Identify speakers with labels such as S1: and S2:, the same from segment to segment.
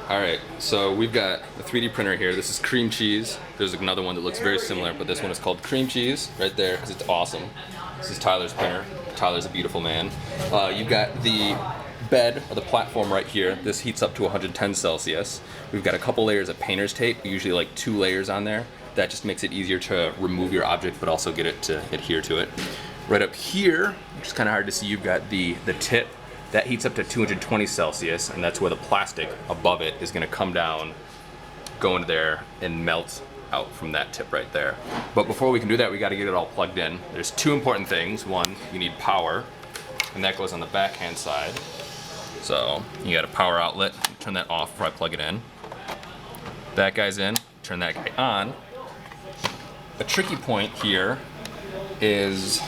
S1: All right, so we've got a 3D printer here. This is Cream Cheese. There's another one that looks very similar, but this one is called Cream Cheese right there because it's awesome. This is Tyler's printer. Tyler's a beautiful man. You've got the bed or the platform right here. This heats up to 110 Celsius. We've got a couple layers of painter's tape, usually like 2 layers on there. That just makes it easier to remove your object, but also get it to adhere to it. Right up here, which is kind of hard to see, you've got the tip. That heats up to 220 Celsius, and that's where the plastic above it is gonna come down, go into there, and melt out from that tip right there. But before we can do that, we gotta get it all plugged in. There's 2 important things. One, you need power, and that goes on the backhand side. So you got a power outlet, turn that off before I plug it in. That guy's in, turn that guy on. A tricky point here is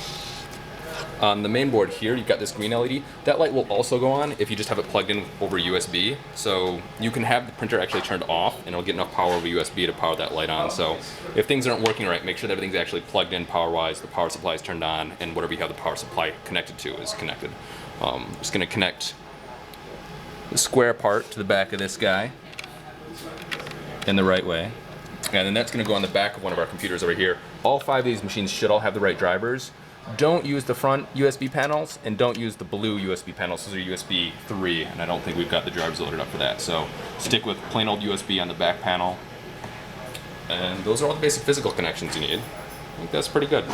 S1: on the main board here, you've got this green LED. That light will also go on if you just have it plugged in over USB. So you can have the printer actually turned off and it'll get enough power over USB to power that light on. So if things aren't working right, make sure that everything's actually plugged in power-wise, the power supply is turned on, and whatever you have the power supply connected to is connected. Just gonna connect the square part to the back of this guy in the right way. And then that's gonna go on the back of one of our computers over here. All 5 of these machines should all have the right drivers. Don't use the front USB panels, and don't use the blue USB panels. Those are USB 3, and I don't think we've got the drivers loaded up for that. So stick with plain old USB on the back panel. And those are all the basic physical connections you need. I think that's pretty good.